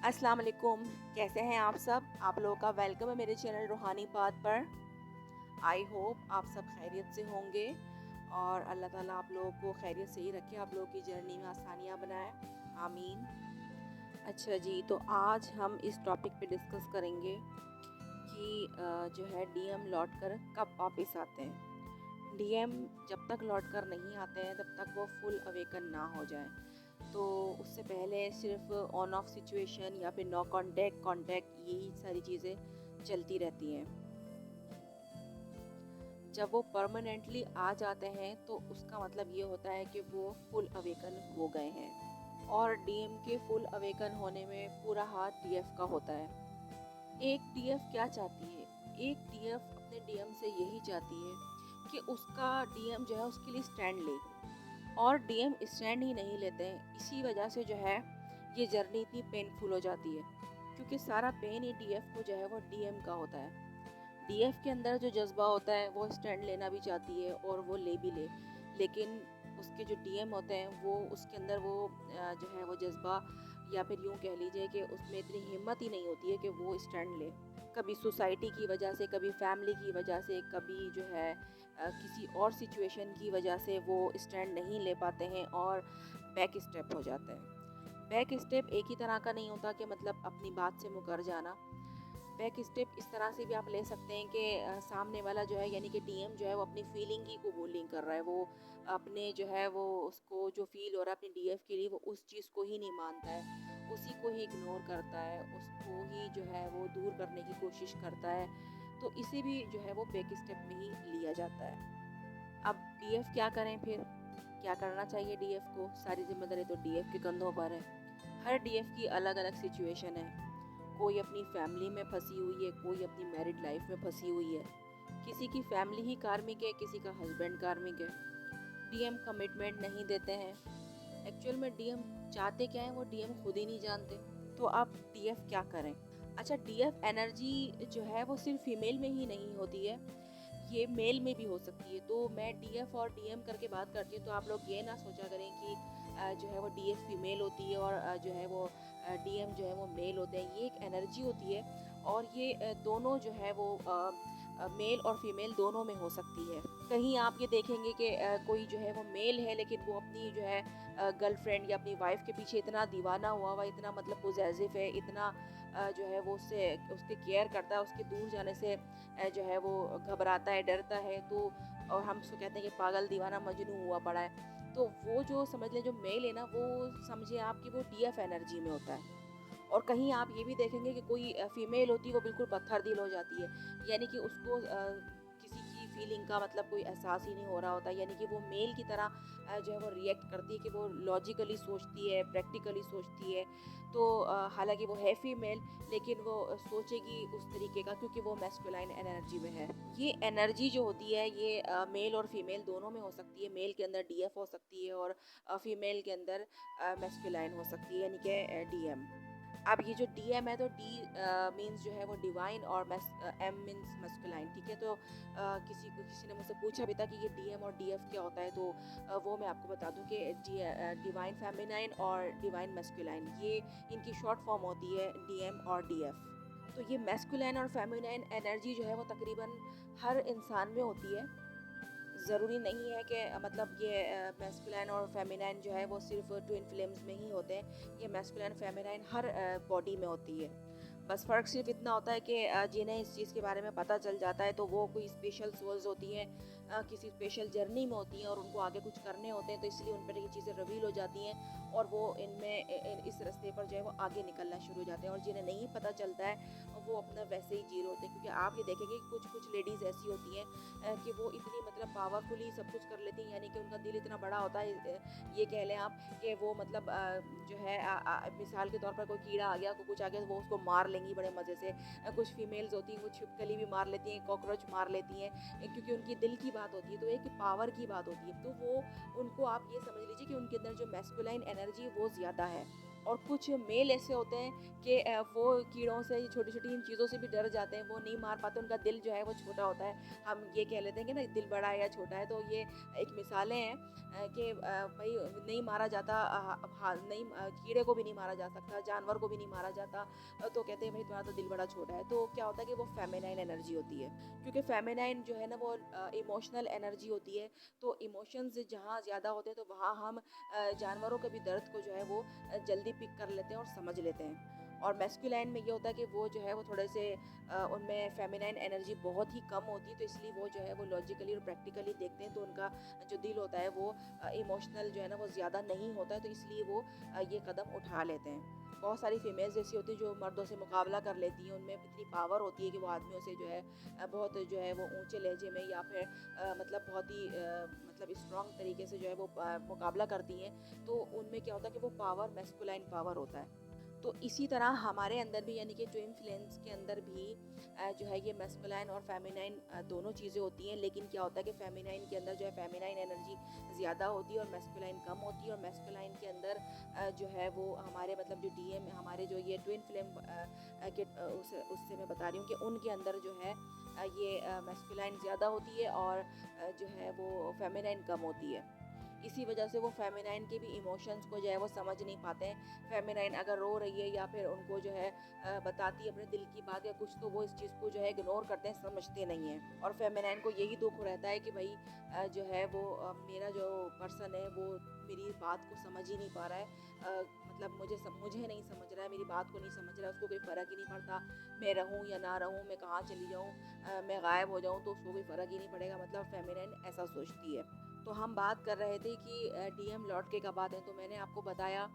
अस्सलाम वालेकुम। कैसे हैं आप सब? आप लोगों का वेलकम है मेरे चैनल रूहानी बात पर। आई होप आप सब खैरियत से होंगे और अल्लाह ताला आप लोगों को खैरियत से ही रखे, आप लोगों की जर्नी में आसानियाँ बनाए। आमीन। अच्छा जी, तो आज हम इस टॉपिक पे डिस्कस करेंगे कि जो है डीएम लौट कर कब वापस आते हैं। डीएम जब तक लौट कर नहीं आते हैं तब तक वो फुल अवेकन ना हो जाए, तो उससे पहले सिर्फ ऑन ऑफ सिचुएशन या फिर नो कांटेक्ट कांटेक्ट यही सारी चीज़ें चलती रहती हैं। जब वो परमानेंटली आ जाते हैं तो उसका मतलब ये होता है कि वो फुल अवेकन हो गए हैं, और डीएम के फुल अवेकन होने में पूरा हाथ डीएफ का होता है। एक डीएफ क्या चाहती है? एक डीएफ अपने डीएम से यही चाहती है कि उसका डीएम जो है उसके लिए स्टैंड ले, और डीएम स्टैंड ही नहीं लेते हैं। इसी वजह से जो है ये जर्नी इतनी पेनफुल हो जाती है, क्योंकि सारा पेन ही डीएफ को जो है वो डीएम का होता है। डीएफ के अंदर जो जज्बा होता है वो स्टैंड लेना भी चाहती है और वो ले भी ले, लेकिन उसके जो डीएम होते हैं वो उसके अंदर वो जो है वो जज्बा, या फिर यूँ कह लीजिए कि उसमें इतनी हिम्मत ही नहीं होती है कि वो स्टैंड ले। कभी सोसाइटी की वजह से, कभी फैमिली की वजह से, कभी जो है किसी और सिचुएशन की वजह से वो स्टैंड नहीं ले पाते हैं और बैक स्टेप हो जाते हैं। बैक स्टेप एक ही तरह का नहीं होता कि मतलब अपनी बात से मुकर जाना। बैक स्टेप इस तरह से भी आप ले सकते हैं कि सामने वाला जो है यानी कि डीएम जो है वो अपनी फीलिंग की कबूलिंग कर रहा है, वो अपने जो है वो उसको जो फील हो रहा है अपनी डीएफ के लिए वो उस चीज़ को ही नहीं मानता है, उसी को ही इग्नोर करता है, उसको ही जो है वो दूर करने की कोशिश करता है। तो इसे भी जो है वो बैक स्टेप में ही लिया जाता है। अब डीएफ क्या करें फिर? क्या करना चाहिए डीएफ को? सारी जिम्मेदारी तो डीएफ के कंधों पर है। हर डीएफ की अलग अलग सिचुएशन है। कोई अपनी फैमिली में फंसी हुई है, कोई अपनी मैरिड लाइफ में फंसी हुई है, किसी की फैमिली ही कार्मिक है, किसी का हस्बैंड कार्मिक है। डीएम कमिटमेंट नहीं देते हैं। एक्चुअल में डीएम चाहते क्या है वो डीएम खुद ही नहीं जानते। तो आप डीएफ क्या करें? अच्छा, डीएफ एनर्जी जो है वो सिर्फ फीमेल में ही नहीं होती है, ये मेल में भी हो सकती है। तो मैं डीएफ और डीएम करके बात करती हूँ, तो आप लोग ये ना सोचा करें कि जो है वो डीएफ फीमेल होती है और जो है वो डीएम जो है वो मेल होते हैं। ये एक एनर्जी होती है, और ये दोनों जो है वो मेल और फीमेल दोनों में हो सकती है। कहीं आप ये देखेंगे कि कोई जो है वो मेल है लेकिन वो अपनी जो है गर्लफ्रेंड या अपनी वाइफ के पीछे इतना दीवाना हुआ इतना मतलब पोजेसिव है, इतना जो है वो उससे उसके केयर करता है, उसके दूर जाने से जो है वो घबराता है, डरता है। तो और हम उसको कहते हैं कि पागल दीवाना मजनू हुआ पड़ा है। तो वो जो समझ लें जो मेल है ना, वो समझिए आप कि वो डीएफ एनर्जी में होता है। और कहीं आप ये भी देखेंगे कि कोई फीमेल होती है वो बिल्कुल पत्थर दिल हो जाती है, यानी कि उसको किसी की फीलिंग का मतलब कोई एहसास ही नहीं हो रहा होता, यानी कि वो मेल की तरह जो है वो रिएक्ट करती है कि वो लॉजिकली सोचती है, प्रैक्टिकली सोचती है। तो हालांकि वो है फीमेल, लेकिन वो सोचेगी उस तरीके का क्योंकि वो मैस्कुलाइन एनर्जी में है। ये एनर्जी जो होती है ये मेल और फीमेल दोनों में हो सकती है। मेल के अंदर डीएफ हो सकती है और फीमेल के अंदर मैस्कुलाइन हो सकती है, यानी कि डीएम। अब ये जो डीएम है तो डी मीन्स जो है वो डिवाइन, और एम मीन्स मस्कुलाइन, ठीक है। तो किसी ने मुझसे पूछा भी था कि ये डीएम और डीएफ क्या होता है, तो वो मैं आपको बता दूं कि डिवाइन फेमिनाइन और डिवाइन मस्कुलाइन, ये इनकी शॉर्ट फॉर्म होती है डीएम और डीएफ। तो ये मैस्कुलाइन और फेमिनाइन एनर्जी जो है वो तकरीबन हर इंसान में होती है। ज़रूरी नहीं है कि मतलब ये मैस्कुलिन और फेमिनाइन जो है वो सिर्फ ट्विन फ्लेम्स में ही होते हैं। ये मैस्कुलिन फेमिनाइन हर बॉडी में होती है। बस फ़र्क सिर्फ इतना होता है कि जिन्हें इस चीज़ के बारे में पता चल जाता है तो वो कोई स्पेशल सोल्स होती हैं, किसी स्पेशल जर्नी में होती हैं और उनको आगे कुछ करने होते हैं, तो इसलिए उन पर ये चीज़ें रिवील हो जाती हैं और वो इनमें इस रास्ते पर जो है वो आगे निकलना शुरू हो जाते हैं। और जिन्हें नहीं पता चलता है वो अपना वैसे ही जी रहे होते हैं, क्योंकि आप ये देखेंगे कि कुछ कुछ लेडीज़ ऐसी होती हैं कि वो इतनी मतलब पावरफुली सब कुछ कर लेती हैं, यानी कि उनका दिल इतना बड़ा होता है, ये कह लें आप कि वो मतलब जो है मिसाल के तौर पर कोई कीड़ा आ गया, कोई कुछ आ गया, तो वो उसको मार लेंगी बड़े मज़े से। कुछ फीमेल्स होती हैं वो छिपकली भी मार लेती हैं, कॉकरोच मार लेती हैं, क्योंकि उनकी दिल की बात होती है, तो एक पावर की बात होती है। तो वो उनको आप ये समझ लीजिए कि उनके अंदर जो मैस्कुलाइन एनर्जी वो ज़्यादा है। और कुछ मेल ऐसे होते हैं कि वो कीड़ों से, छोटी-छोटी इन चीज़ों से भी डर जाते हैं, वो नहीं मार पाते, उनका दिल जो है वो छोटा होता है। हम ये कह लेते हैं कि ना दिल बड़ा है या छोटा है, तो ये एक मिसालें हैं कि भई नहीं मारा जाता, हाँ, नहीं, कीड़े को भी नहीं मारा जा सकता, जानवर को भी नहीं मारा जाता, तो कहते हैं भई तुम्हारा तो दिल बड़ा छोटा है। तो क्या होता है कि वो फेमिनाइन एनर्जी होती है, क्योंकि फेमिनाइन जो है ना वो इमोशनल एनर्जी होती है, तो इमोशंस जहाँ ज़्यादा होते हैं तो वहाँ हम जानवरों के भी दर्द को जो है वो जल्दी पिक कर लेते हैं और समझ लेते हैं। और मैस्कुलाइन में ये होता है कि वो जो है वो थोड़े से उनमें फेमिनाइन एनर्जी बहुत ही कम होती है, तो इसलिए वो जो है वो लॉजिकली और प्रैक्टिकली देखते हैं, तो उनका जो दिल होता है वो इमोशनल जो है ना वो ज़्यादा नहीं होता है, तो इसलिए वो ये कदम उठा लेते हैं। बहुत सारी फीमेल्स ऐसी होती हैं जो मर्दों से मुकाबला कर लेती हैं, उनमें इतनी पावर होती है कि वो आदमियों से जो है बहुत जो है वो ऊंचे लहजे में या फिर मतलब बहुत ही मतलब स्ट्रांग तरीके से जो है वो मुकाबला करती हैं, तो उनमें क्या होता है कि वो पावर मैस्कुलाइन पावर होता है। तो इसी तरह हमारे अंदर भी, यानी कि ट्विन फ्लेम्स के अंदर भी जो है ये मैस्कुलाइन और फेमिनाइन दोनों चीज़ें होती हैं, लेकिन क्या होता है कि फेमिनाइन के अंदर जो है फेमिनाइन एनर्जी ज़्यादा होती है और मैस्कुलाइन कम होती है, और मैस्कुलाइन के अंदर जो है वो हमारे मतलब जो डीएम हमारे जो ये ट्विन फ्लेम के उससे मैं बता रही हूँ कि उनके अंदर जो है ये मैस्कुलाइन ज़्यादा होती है और जो है वो फेमिनाइन कम होती है। इसी वजह से वो फेमिनाइन के भी इमोशंस को जो है वो समझ नहीं पाते हैं। फेमिनाइन अगर रो रही है या फिर उनको जो है बताती है अपने दिल की बात या कुछ, तो वो इस चीज़ को जो है इग्नोर करते हैं, समझते नहीं हैं। और फेमिनाइन को यही दुख रहता है कि भाई जो है वो मेरा जो पर्सन है वो मेरी बात को समझ ही नहीं पा रहा है, मतलब मुझे नहीं समझ रहा है, मेरी बात को नहीं समझ रहा है, उसको कोई फ़र्क ही नहीं पड़ता, मैं रहूँ या ना रहूँ, मैं कहाँ चली जाऊँ, मैं गायब हो जाऊँ तो उसको कोई फ़र्क ही नहीं पड़ेगा, मतलब फेमिनाइन ऐसा सोचती है। तो हम बात कर रहे थे कि डीएम लौट के कब आते हैं, तो मैंने आपको बताया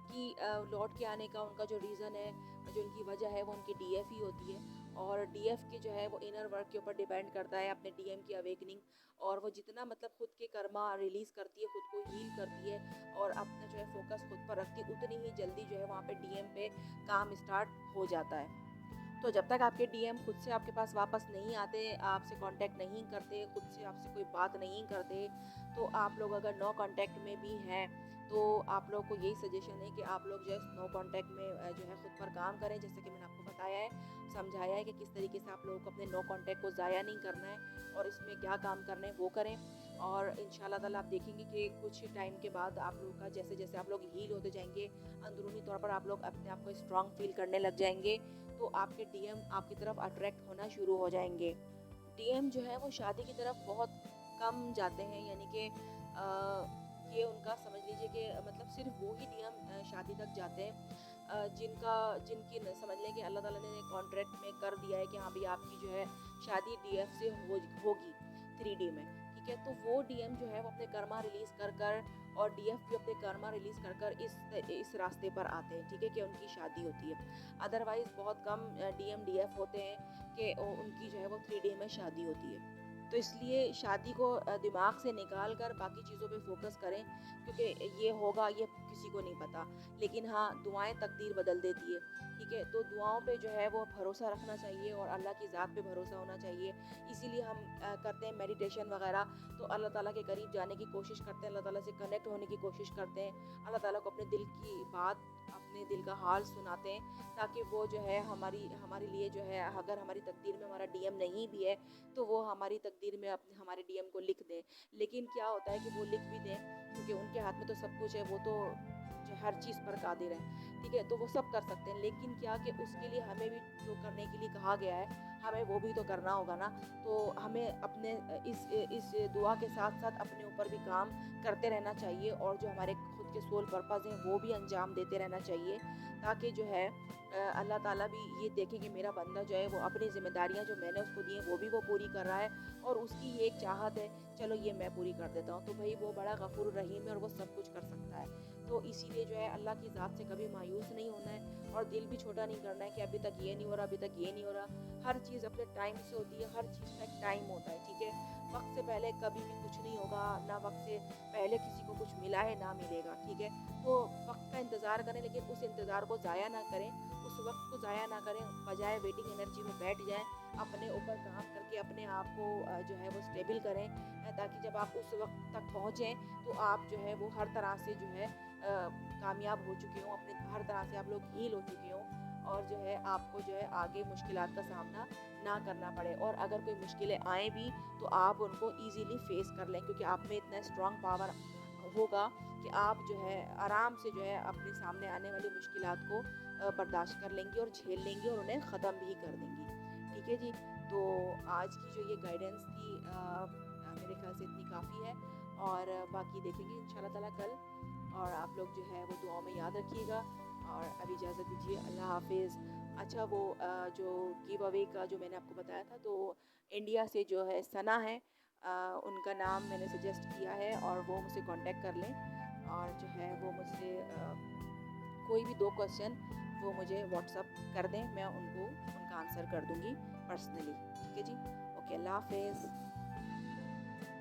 कि लौट के आने का उनका जो रीज़न है, जो उनकी वजह है वो उनकी डीएफ ही होती है। और डीएफ की जो है वो इनर वर्क के ऊपर डिपेंड करता है, अपने डीएम की अवेकनिंग, और वो जितना मतलब खुद के कर्मा रिलीज़ करती है, खुद को हील करती है और अपना जो है फोकस खुद पर रखती है, उतनी ही जल्दी जो है वहाँ पे डीएम पे काम स्टार्ट हो जाता है। तो जब तक आपके डीएम खुद से आपके पास वापस नहीं आते, आपसे कांटेक्ट नहीं करते, खुद से आपसे कोई बात नहीं करते, तो आप लोग अगर नो कांटेक्ट में भी हैं, तो आप लोग को यही सजेशन है कि आप लोग जो है नो कांटेक्ट में जो है खुद पर काम करें, जैसे कि मैंने आपको बताया है, समझाया है कि किस तरीके से आप लोगों को अपने नो कांटेक्ट को ज़ाया नहीं करना है और इसमें क्या काम करना है वो करें। और इंशाल्लाह ताला आप देखेंगे कि कुछ टाइम के बाद आप लोगों का जैसे जैसे आप लोग हील होते जाएंगे, अंदरूनी तौर पर आप लोग अपने आप को स्ट्रांग फील करने लग जाएंगे, तो आपके डीएम आपकी तरफ अट्रैक्ट होना शुरू हो जाएंगे। डीएम जो है वो शादी की तरफ बहुत कम जाते हैं, यानी कि ये उनका समझ लीजिए कि मतलब सिर्फ वो ही डीएम शादी तक जाते हैं जिनका जिनकी समझ लें कि अल्लाह ताला ने कॉन्ट्रैक्ट में कर दिया है कि हाँ भाई आपकी जो है शादी डीएफ से होगी 3D में, ठीक है। तो वो डीएम जो है वो अपने कर्मा रिलीज कर कर और डीएफ भी अपने कर्मा रिलीज कर कर इस रास्ते पर आते हैं, ठीक है, कि उनकी शादी होती है। अदरवाइज बहुत कम डीएम डीएफ होते हैं कि उनकी जो है वो 3D में शादी होती है। तो इसलिए शादी को दिमाग से निकाल कर बाकी चीज़ों पे फोकस करें, क्योंकि ये होगा ये किसी को नहीं पता, लेकिन हाँ दुआएं तकदीर बदल देती है, ठीक है। तो दुआओं पे जो है वो भरोसा रखना चाहिए और अल्लाह की ज़ात पे भरोसा होना चाहिए। इसीलिए हम करते हैं मेडिटेशन वगैरह, तो अल्लाह ताला के करीब जाने की कोशिश करते हैं, अल्लाह ताला से कनेक्ट होने की कोशिश करते हैं, अल्लाह ताला को अपने दिल की बात, अपने दिल का हाल सुनाते हैं, ताकि वो जो है हमारी हमारे लिए जो है, अगर हमारी तकदीर में हमारा डीएम नहीं भी है तो वो हमारी तकदीर में अपने हमारे डीएम को लिख दें। लेकिन क्या होता है कि वो लिख भी दें, क्योंकि उनके हाथ में तो सब कुछ है, वो तो जो हर चीज़ पर कादिर है, ठीक है, तो वो सब कर सकते हैं। लेकिन क्या कि उसके लिए हमें भी जो करने के लिए कहा गया है, हमें वो भी तो करना होगा ना। तो हमें अपने इस दुआ के साथ साथ अपने ऊपर भी काम करते रहना चाहिए और जो हमारे खुद के सोल पर्पज़ हैं वो भी अंजाम देते रहना चाहिए, ताकि जो है अल्लाह ताला भी ये देखे कि मेरा बंदा जो है वो अपनी ज़िम्मेदारियाँ जो मैंने उसको दी हैं वो पूरी कर रहा है, और उसकी ये एक चाहत है, चलो ये मैं पूरी कर देता हूँ। तो भाई वो बड़ा गफूर रहीम है और वो सब कुछ कर सकता है। तो इसीलिए जो है अल्लाह की ज़ात से कभी मायूस नहीं होना है और दिल भी छोटा नहीं करना है कि अभी तक ये नहीं हो रहा, अभी तक ये नहीं हो रहा। हर चीज़ अपने टाइम से होती है, हर चीज़ का एक टाइम होता है, ठीक है। वक्त से पहले कभी भी कुछ नहीं होगा, ना वक्त से पहले किसी को कुछ मिला है ना मिलेगा, ठीक है। तो वक्त का इंतज़ार करें, लेकिन उस इंतज़ार को ज़ाया ना करें, उस वक्त को ज़ाया ना करें, बजाय वेटिंग एनर्जी में बैठ जाएं, अपने ऊपर काम करके अपने आप को जो है वो स्टेबल करें, ताकि जब आप उस वक्त तक पहुँचें तो आप जो है वो हर तरह से जो है कामयाब हो चुके हों, अपने हर तरह से आप लोग हील हो चुके हों, और जो है आपको जो है आगे मुश्किलात का सामना ना करना पड़े। और अगर कोई मुश्किलें आएँ भी तो आप उनको ईज़िली फ़ेस कर लें, क्योंकि आप में इतना स्ट्रॉन्ग पावर होगा कि आप जो है आराम से जो है अपने सामने आने वाली मुश्किलात को बर्दाश्त कर लेंगी और झेल लेंगी और उन्हें ख़त्म भी कर देंगी। ठीक है जी? तो आज की जो ये गाइडेंस थी मेरे ख़्याल से इतनी काफ़ी है, और बाकी देखेंगे इंशाल्लाह ताला कल। और आप लोग जो है वो दुआओं में याद रखिएगा, और अभी इजाज़त दीजिए, अल्लाह हाफ़िज़। अच्छा, वो जो गिव अवे का जो मैंने आपको बताया था, तो इंडिया से जो है सना है, उनका नाम मैंने सजेस्ट किया है, और वो मुझसे कांटेक्ट कर लें, और जो है वो मुझसे कोई भी 2 क्वेश्चन वो मुझे व्हाट्सअप कर दें, मैं उनको उनका आंसर कर दूँगी पर्सनली। ठीक है जी? ओके, अल्लाह हाफ़िज़।